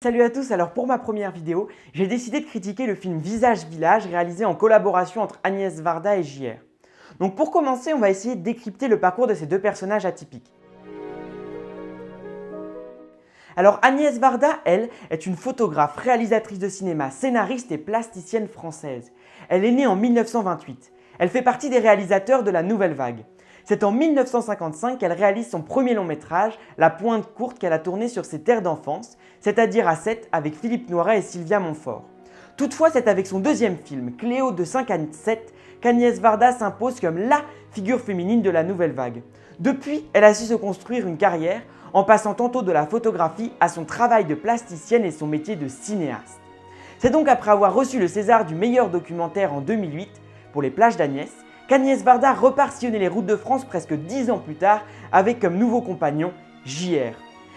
Salut à tous, alors pour ma première vidéo, j'ai décidé de critiquer le film Visage Village réalisé en collaboration entre Agnès Varda et JR. Donc pour commencer, on va essayer de décrypter le parcours de ces deux personnages atypiques. Alors Agnès Varda, elle, est une photographe, réalisatrice de cinéma, scénariste et plasticienne française. Elle est née en 1928. Elle fait partie des réalisateurs de la Nouvelle Vague. C'est en 1955 qu'elle réalise son premier long métrage, La Pointe Courte, qu'elle a tourné sur ses terres d'enfance, c'est-à-dire à Sète avec Philippe Noiret et Sylvia Montfort. Toutefois, c'est avec son deuxième film, Cléo de 5 à 7, qu'Agnès Varda s'impose comme LA figure féminine de la Nouvelle Vague. Depuis, elle a su se construire une carrière en passant tantôt de la photographie à son travail de plasticienne et son métier de cinéaste. C'est donc après avoir reçu le César du meilleur documentaire en 2008 pour Les plages d'Agnès, qu'Agnès Varda repart sillonner les routes de France presque 10 ans plus tard avec comme nouveau compagnon JR.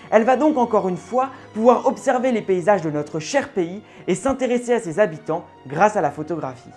Elle va donc encore une fois pouvoir observer les paysages de notre cher pays et s'intéresser à ses habitants grâce à la photographie.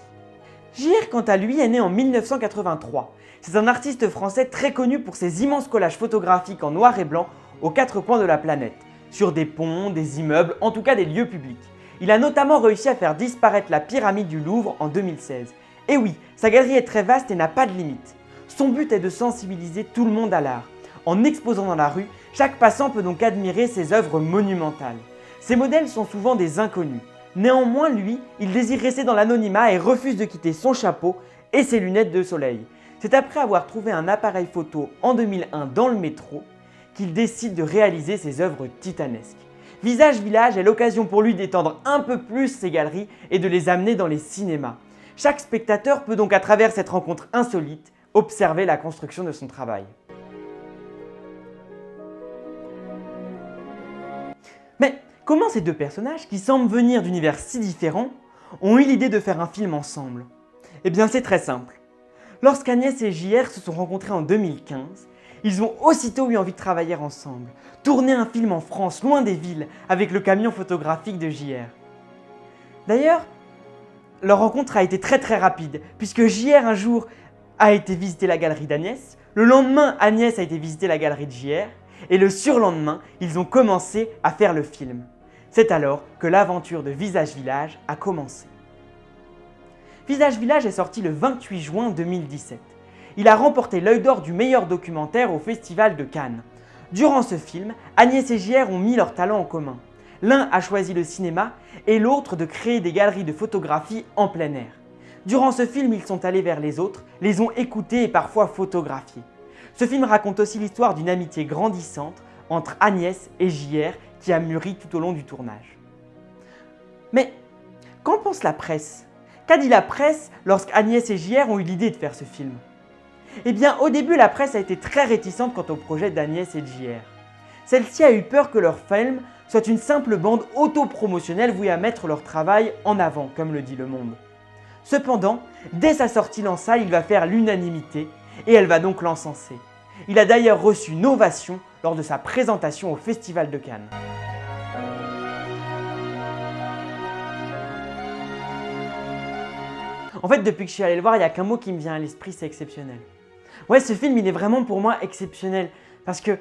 JR quant à lui est né en 1983. C'est un artiste français très connu pour ses immenses collages photographiques en noir et blanc aux quatre coins de la planète, sur des ponts, des immeubles, en tout cas des lieux publics. Il a notamment réussi à faire disparaître la pyramide du Louvre en 2016. Et oui, sa galerie est très vaste et n'a pas de limite. Son but est de sensibiliser tout le monde à l'art. En exposant dans la rue, chaque passant peut donc admirer ses œuvres monumentales. Ses modèles sont souvent des inconnus. Néanmoins, lui, il désire rester dans l'anonymat et refuse de quitter son chapeau et ses lunettes de soleil. C'est après avoir trouvé un appareil photo en 2001 dans le métro qu'il décide de réaliser ses œuvres titanesques. Visage Village est l'occasion pour lui d'étendre un peu plus ses galeries et de les amener dans les cinémas. Chaque spectateur peut donc à travers cette rencontre insolite observer la construction de son travail. Mais comment ces deux personnages, qui semblent venir d'univers si différents, ont eu l'idée de faire un film ensemble? Eh bien c'est très simple. Lorsqu'Agnès et JR se sont rencontrés en 2015, ils ont aussitôt eu envie de travailler ensemble, tourner un film en France, loin des villes, avec le camion photographique de JR. D'ailleurs, leur rencontre a été très rapide, puisque JR un jour a été visiter la galerie d'Agnès, le lendemain Agnès a été visiter la galerie de JR, et le surlendemain, ils ont commencé à faire le film. C'est alors que l'aventure de Visage Village a commencé. Visage Village est sorti le 28 juin 2017. Il a remporté l'Œil d'Or du meilleur documentaire au Festival de Cannes. Durant ce film, Agnès et JR ont mis leurs talents en commun. L'un a choisi le cinéma et l'autre de créer des galeries de photographie en plein air. Durant ce film, ils sont allés vers les autres, les ont écoutés et parfois photographiés. Ce film raconte aussi l'histoire d'une amitié grandissante entre Agnès et JR qui a mûri tout au long du tournage. Mais qu'en pense la presse? Qu'a dit la presse lorsqu'Agnès et JR ont eu l'idée de faire ce film? Eh bien, au début, la presse a été très réticente quant au projet d'Agnès et de JR. Celle-ci a eu peur que leur film soit une simple bande autopromotionnelle vouée à mettre leur travail en avant, comme le dit Le Monde. Cependant, dès sa sortie en salle, il va faire l'unanimité et elle va donc l'encenser. Il a d'ailleurs reçu une ovation lors de sa présentation au Festival de Cannes. En fait, depuis que je suis allé le voir, il n'y a qu'un mot qui me vient à l'esprit, c'est exceptionnel. Ouais, ce film, il est vraiment pour moi exceptionnel parce que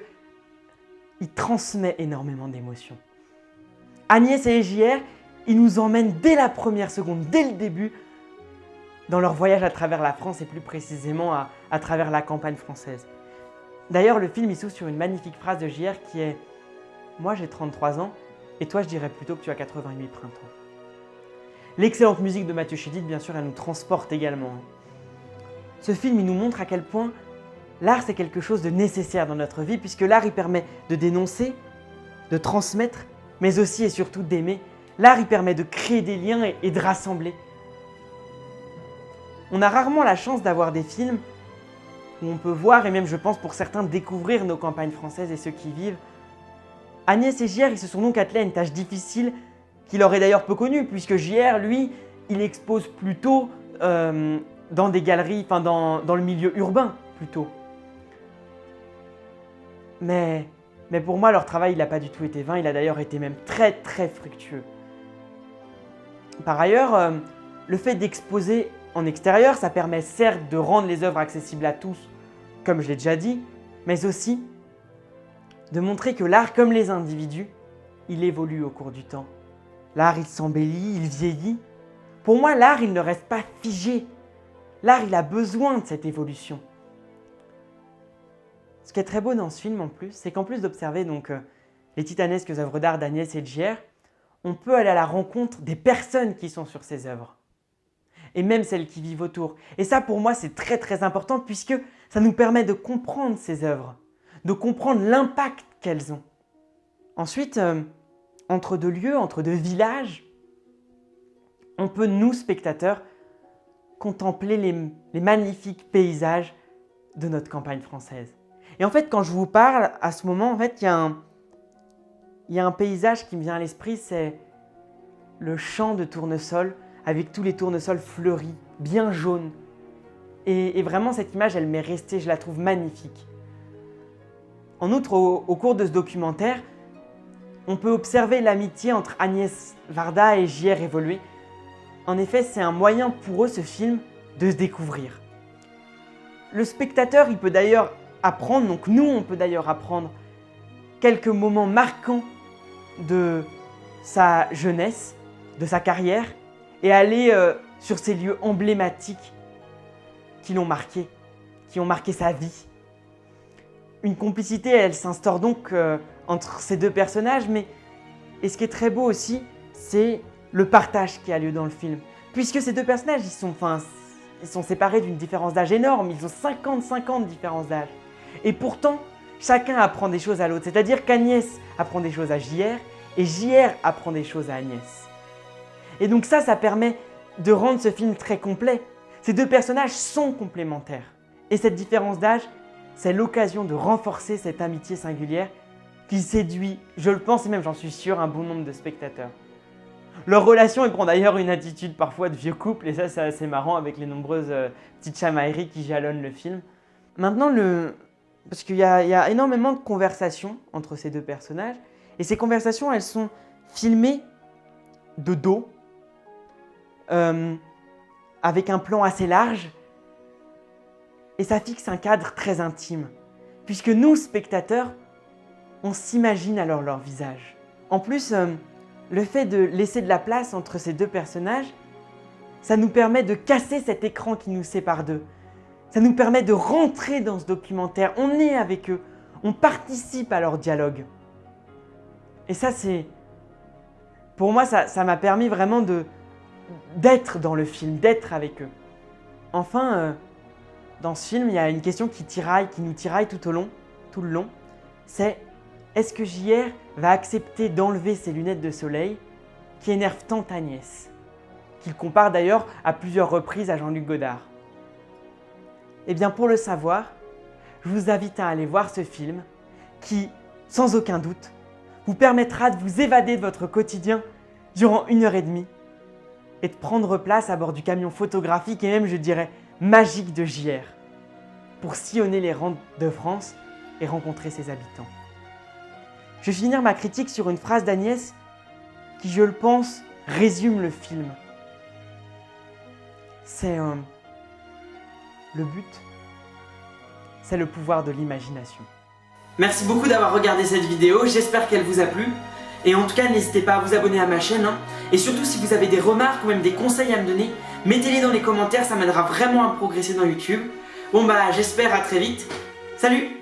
il transmet énormément d'émotions. Agnès et JR, ils nous emmènent dès la première seconde, dès le début, dans leur voyage à travers la France et plus précisément à travers la campagne française. D'ailleurs, le film il s'ouvre sur une magnifique phrase de JR qui est « Moi j'ai 33 ans et toi je dirais plutôt que tu as 88 printemps ». L'excellente musique de Mathieu Chédid, bien sûr, elle nous transporte également. Ce film il nous montre à quel point l'art c'est quelque chose de nécessaire dans notre vie puisque l'art il permet de dénoncer, de transmettre, mais aussi et surtout d'aimer. L'art il permet de créer des liens et de rassembler. On a rarement la chance d'avoir des films où on peut voir, et même je pense pour certains, découvrir nos campagnes françaises et ceux qui y vivent. Agnès et JR, ils se sont donc attelés à une tâche difficile qu'il aurait d'ailleurs peu connue, puisque JR, lui, il expose plutôt dans des galeries, enfin dans le milieu urbain plutôt. Mais pour moi, leur travail, il n'a pas du tout été vain, il a d'ailleurs été même très fructueux. Par ailleurs, le fait d'exposer en extérieur, ça permet certes de rendre les œuvres accessibles à tous, comme je l'ai déjà dit, mais aussi de montrer que l'art, comme les individus, il évolue au cours du temps. L'art, il s'embellit, il vieillit. Pour moi, l'art, il ne reste pas figé. L'art, il a besoin de cette évolution. Ce qui est très beau dans ce film en plus, c'est qu'en plus d'observer les titanesques œuvres d'art d'Agnès et de JR, on peut aller à la rencontre des personnes qui sont sur ces œuvres. Et même celles qui vivent autour. Et ça, pour moi, c'est très très important puisque ça nous permet de comprendre ces œuvres, de comprendre l'impact qu'elles ont. Ensuite, entre deux lieux, entre deux villages, on peut, nous, spectateurs, contempler les magnifiques paysages de notre campagne française. Et en fait, quand je vous parle, à ce moment, en fait, il y a un paysage qui me vient à l'esprit, c'est le champ de tournesol, avec tous les tournesols fleuris, bien jaunes. Et vraiment, cette image, elle m'est restée, je la trouve magnifique. En outre, au cours de ce documentaire, on peut observer l'amitié entre Agnès Varda et JR Evolué. En effet, c'est un moyen pour eux, ce film, de se découvrir. Le spectateur, il peut d'ailleurs apprendre, donc nous, on peut d'ailleurs apprendre quelques moments marquants de sa jeunesse, de sa carrière, et aller sur ces lieux emblématiques qui l'ont marqué, qui ont marqué sa vie. Une complicité, elle s'instaure donc entre ces deux personnages, et ce qui est très beau aussi, c'est le partage qui a lieu dans le film. Puisque ces deux personnages, ils sont séparés d'une différence d'âge énorme, ils ont 50 ans de différence d'âge. Et pourtant, chacun apprend des choses à l'autre, c'est-à-dire qu'Agnès apprend des choses à JR, et JR apprend des choses à Agnès. Et donc ça permet de rendre ce film très complet. Ces deux personnages sont complémentaires. Et cette différence d'âge, c'est l'occasion de renforcer cette amitié singulière qui séduit, je le pense et même j'en suis sûr, un bon nombre de spectateurs. Leur relation, ils prend d'ailleurs une attitude parfois de vieux couple, et ça c'est assez marrant avec les nombreuses petites chamailleries qui jalonnent le film. Maintenant, parce qu'il y a énormément de conversations entre ces deux personnages, et ces conversations, elles sont filmées de dos, avec un plan assez large, et ça fixe un cadre très intime, puisque nous, spectateurs, on s'imagine alors leur visage. En plus, le fait de laisser de la place entre ces deux personnages, ça nous permet de casser cet écran qui nous sépare d'eux. Ça nous permet de rentrer dans ce documentaire, on est avec eux, on participe à leur dialogue. Et ça, pour moi, ça m'a permis vraiment d'être dans le film, d'être avec eux. Enfin, dans ce film, il y a une question qui nous tiraille tout le long, c'est: est-ce que JR va accepter d'enlever ses lunettes de soleil qui énervent tant Agnès, qu'il compare d'ailleurs à plusieurs reprises à Jean-Luc Godard? Eh bien, pour le savoir, je vous invite à aller voir ce film qui, sans aucun doute, vous permettra de vous évader de votre quotidien durant 1h30 et de prendre place à bord du camion photographique et même, je dirais, magique de JR pour sillonner les rangs de France et rencontrer ses habitants. Je vais finir ma critique sur une phrase d'Agnès qui, je le pense, résume le film. C'est le but, c'est le pouvoir de l'imagination. Merci beaucoup d'avoir regardé cette vidéo, j'espère qu'elle vous a plu. Et en tout cas, n'hésitez pas à vous abonner à ma chaîne. Et surtout, si vous avez des remarques ou même des conseils à me donner, mettez-les dans les commentaires, ça m'aidera vraiment à progresser dans YouTube. Bon bah, j'espère à très vite. Salut!